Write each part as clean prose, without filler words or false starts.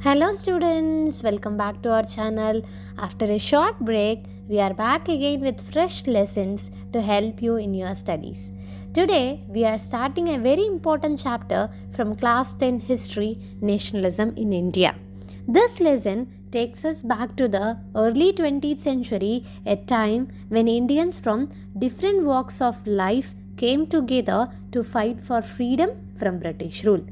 Hello students, welcome back to our channel. After a short break, we are back again with fresh lessons to help you in your studies. Today, we are starting a very important chapter from class 10 History, Nationalism in India. This lesson takes us back to the early 20th century, a time when Indians from different walks of life came together to fight for freedom from British rule.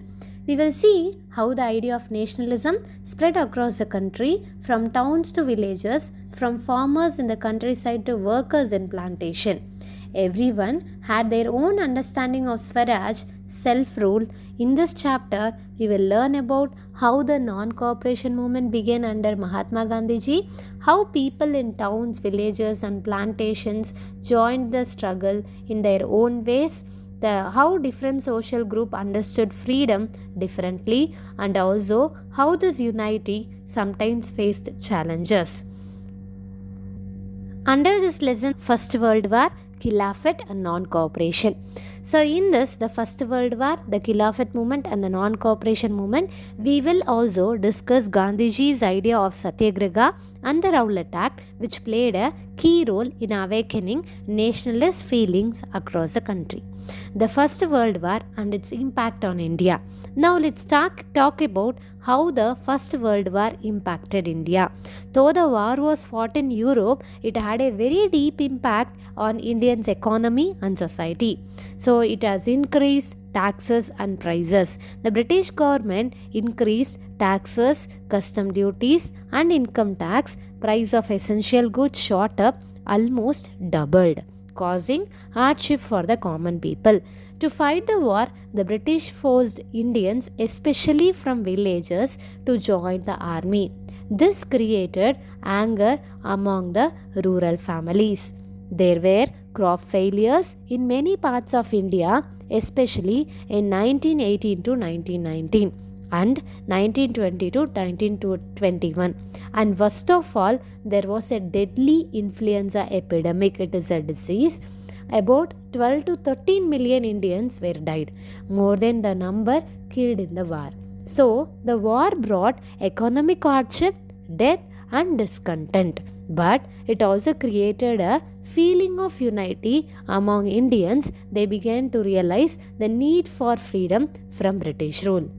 We will see how the idea of nationalism spread across the country from towns to villages, from farmers in the countryside to workers in plantation. Everyone had their own understanding of Swaraj, self-rule. In this chapter, we will learn about how the non-cooperation movement began under Mahatma Gandhiji, how people in towns, villages and plantations joined the struggle in their own ways, how different social group understood freedom differently, and also how this unity sometimes faced challenges. Under this lesson, First World War, Khilafat and non-cooperation. So in this, the First World War, the Khilafat movement and the non-cooperation movement, we will also discuss Gandhiji's idea of satyagraha and the Rowlatt Act, which played a key role in awakening nationalist feelings across the country. The First World War and its impact on India. Now let's talk about how the First World War impacted India. Though the war was fought in Europe, it had a very deep impact on Indians' economy and society. So it has increased taxes and prices. The British government increased taxes, custom duties and income tax. Price of essential goods shot up, almost doubled, causing hardship for the common people. To fight the war, the British forced Indians, especially from villages, to join the army. This created anger among the rural families. There were crop failures in many parts of India, especially in 1918 to 1919 and 1920 to 1921. And worst of all, there was a deadly influenza epidemic. It is a disease. About 12 to 13 million Indians were died, more than the number killed in the war. So, the war brought economic hardship, death and discontent. But it also created a feeling of unity among Indians. They began to realize the need for freedom from British rule.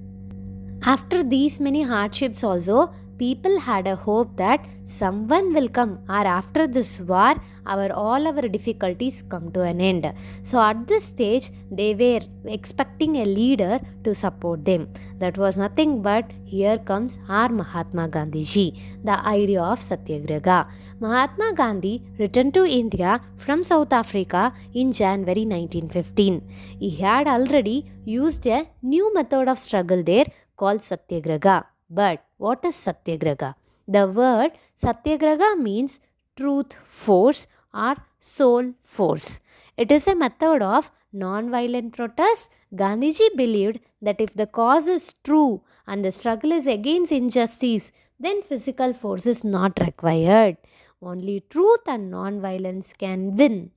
After these many hardships also, people had a hope that someone will come, or after this war all our difficulties come to an end. So at this stage they were expecting a leader to support them. That was nothing but here comes our Mahatma Gandhiji, the idea of satyagraha. Mahatma Gandhi returned to India from South Africa in January 1915. He had already used a new method of struggle there called satyagraha. But what is satyagraha? The word satyagraha means truth force or soul force. It is a method of non-violent protest. Gandhiji believed that if the cause is true and the struggle is against injustice, then physical force is not required. Only truth and non-violence can win.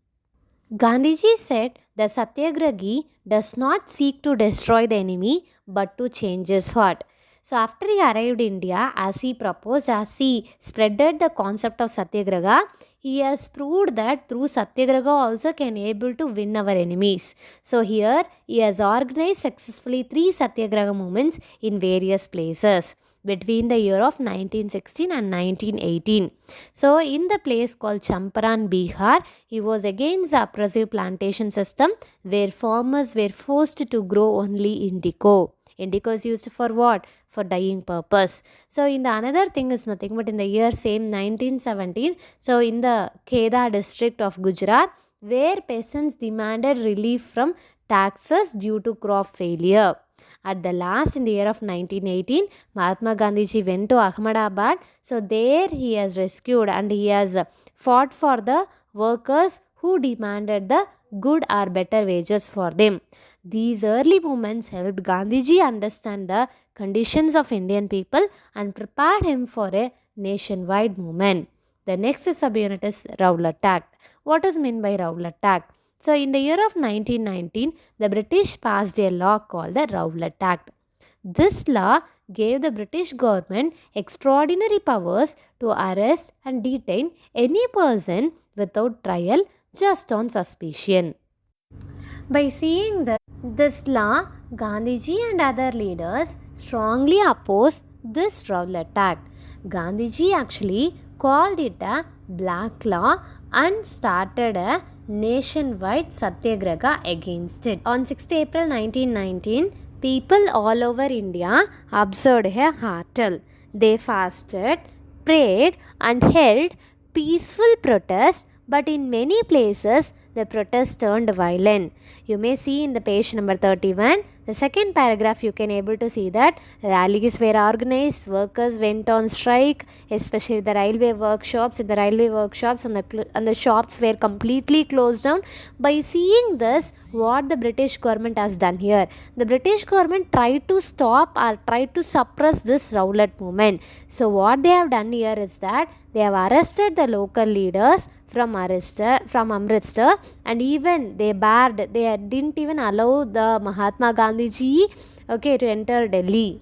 Gandhiji said the satyagrahi does not seek to destroy the enemy but to change his heart. So after he arrived in India, as he spreaded the concept of satyagraha, he has proved that through satyagraha also can able to win our enemies. So here he has organized successfully 3 satyagraha movements in various places between the year of 1916 and 1918. So in the place called Champaran, Bihar, he was against the oppressive plantation system where farmers were forced to grow only indigo. Indigo is used for what? For dyeing purpose. So in the another thing is nothing but in the year same 1917, so in the Kheda district of Gujarat, where peasants demanded relief from taxes due to crop failure. At the last, in the year of 1918, Mahatma Gandhiji went to Ahmedabad. So there he has rescued and he has fought for the workers who demanded the good or better wages for them. These early movements helped Gandhiji understand the conditions of Indian people and prepared him for a nationwide movement. The next subunit is Rowlatt Act. What is meant by Rowlatt Act? So in the year of 1919, the British passed a law called the Rowlatt Act. This law gave the British government extraordinary powers to arrest and detain any person without trial just on suspicion. By seeing this law, Gandhiji and other leaders strongly opposed this Rowlatt Act. Gandhiji actually called it a black law and started a nationwide satyagraha against it. On 6th April 1919, people all over India observed a hartal. They fasted, prayed and held peaceful protests, but in many places the protests turned violent. You may see in the page number 31, the second paragraph, you can able to see that rallies were organized, workers went on strike, especially the railway workshops. In the railway workshops and the shops were completely closed down. By seeing this, what the British government has done here, the British government tried to stop or tried to suppress this Rowlatt movement. So what they have done here is that they have arrested the local leaders from Amritsar, and even they didn't even allow the Mahatma Gandhiji to enter Delhi,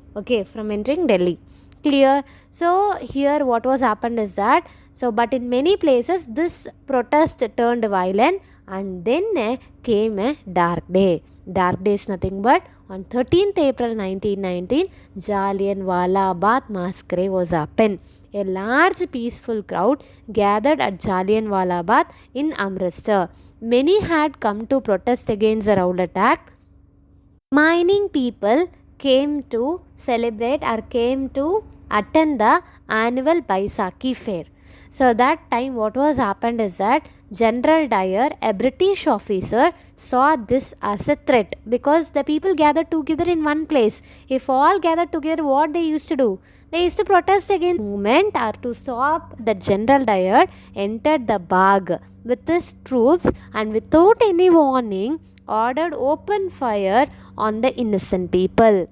from entering Delhi. Clear? So here what was happened is that, but in many places this protest turned violent, and then came a dark day. Dark day is nothing but on 13th April 1919, Jallianwala Bagh massacre was happened. A large peaceful crowd gathered at Jallianwala Bagh in Amritsar. Many had come to protest against the Rowlatt Act. Mining people came to celebrate or came to attend the annual Baisakhi fair. So that time what was happened is that General Dyer, a British officer, saw this as a threat, because the people gathered together in one place. If all gathered together, what they used to do? They used to protest against the movement, or to stop the General Dyer entered the Bagh with his troops and without any warning ordered open fire on the innocent people.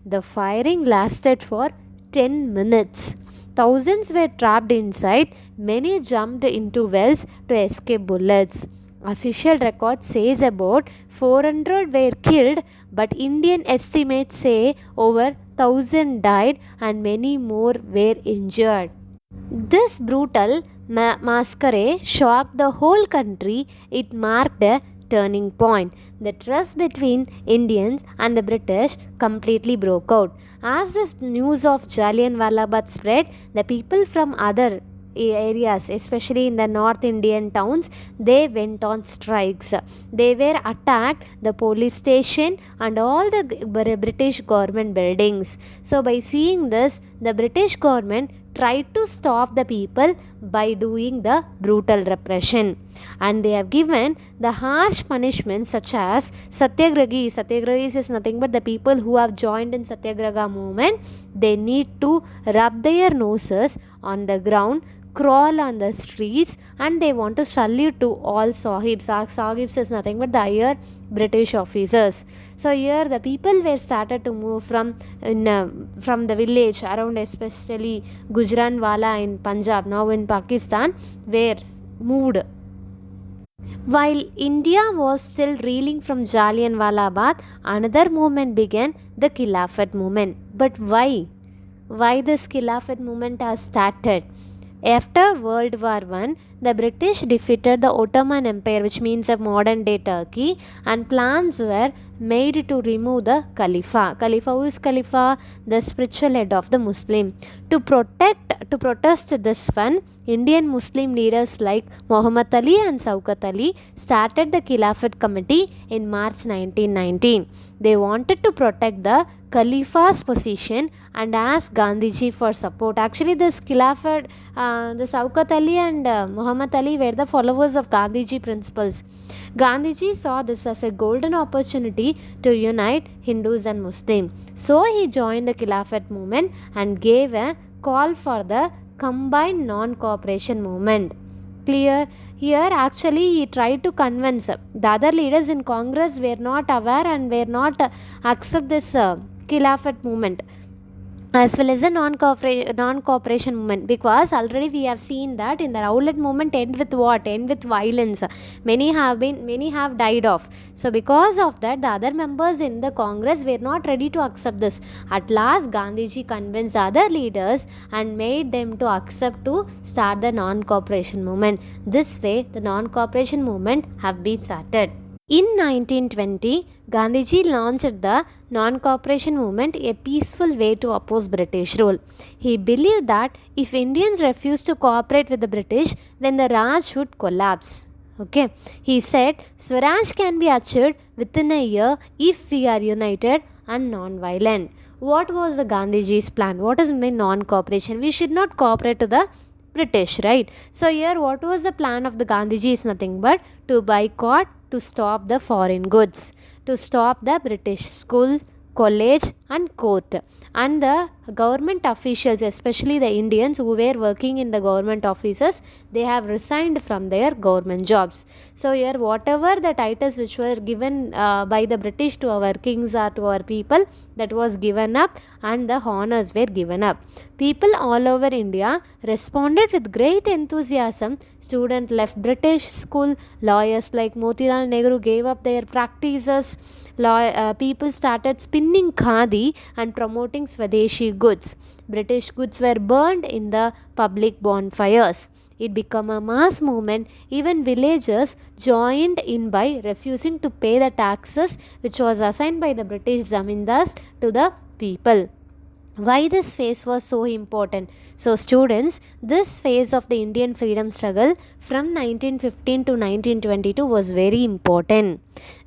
The firing lasted for 10 minutes. Thousands were trapped inside. Many jumped into wells to escape bullets. Official record says about 400 were killed, but Indian estimates say over 1,000 died and many more were injured. This brutal massacre shocked the whole country. It marked a turning point. The trust between Indians and the British completely broke out. As this news of Jallianwala Bagh spread, the people from other areas, especially in the North Indian towns, they went on strikes. They were attacked, the police station and all the British government buildings. So by seeing this, the British government tried to stop the people by doing the brutal repression, and they have given the harsh punishments such as satyagrahis. Satyagrahis is nothing but the people who have joined in satyagraha movement. They need to rub their noses on the ground, crawl on the streets, and they want to salute to all sahibs. Sahibs is nothing but the higher British officers. So here the people were started to move from the village around, especially Gujranwala in Punjab, now in Pakistan, were moved. While India was still reeling from Jallianwala Bagh, another movement began, the Khilafat movement. But why? Why this Khilafat movement has started? After World War I, the British defeated the Ottoman Empire, which means a modern day Turkey, and plans were made to remove the Khalifa. Khalifa, who is Khalifa? The spiritual head of the Muslim. To protest this one, Indian Muslim leaders like Muhammad Ali and Shaukat Ali started the Khilafat Committee in March 1919. They wanted to protect the Khalifa's position and asked Gandhiji for support. Actually, this Khilafat, the Shaukat Ali and Muhammad Ali were the followers of Gandhiji principles. Gandhiji saw this as a golden opportunity to unite Hindus and Muslims. So he joined the Khilafat movement and gave a call for the combined non-cooperation movement. Clear? Here actually he tried to convince the other leaders in Congress were not aware and were not accept this Khilafat movement. as well as the non-cooperation movement, because already we have seen that in the Rowlatt movement end with what? End with violence. Many have died off. So because of that, the other members in the Congress were not ready to accept this. At last, Gandhiji convinced other leaders and made them to accept to start the non-cooperation movement. This way, the non-cooperation movement have been started. In 1920, Gandhiji launched the non-cooperation movement, a peaceful way to oppose British rule. He believed that if Indians refused to cooperate with the British, then the Raj would collapse. Okay, he said Swaraj can be achieved within a year if we are united and non-violent. What was the Gandhiji's plan? What is mean non-cooperation? We should not cooperate to the British, right? So here, what was the plan of the Gandhiji is nothing but to boycott, to stop the foreign goods, to stop the British school, college and court, and the government officials, especially the Indians who were working in the government offices, they have resigned from their government jobs. So here, whatever the titles which were given by the British to our kings or to our people, that was given up and the honors were given up. People all over India responded with great enthusiasm. Students left British school, lawyers like Motilal Nehru gave up their practices, people started spinning khadi and promoting Swadeshi goods. British goods were burned in the public bonfires. It became a mass movement. Even villagers joined in by refusing to pay the taxes which was assigned by the British zamindars to the people. Why this phase was so important? So students, this phase of the Indian freedom struggle from 1915 to 1922 was very important.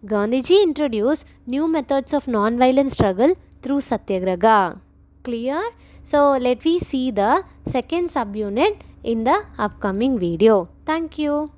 Gandhiji introduced new methods of non-violent struggle through satyagraha. Clear? So let we see the second subunit in the upcoming video. Thank you.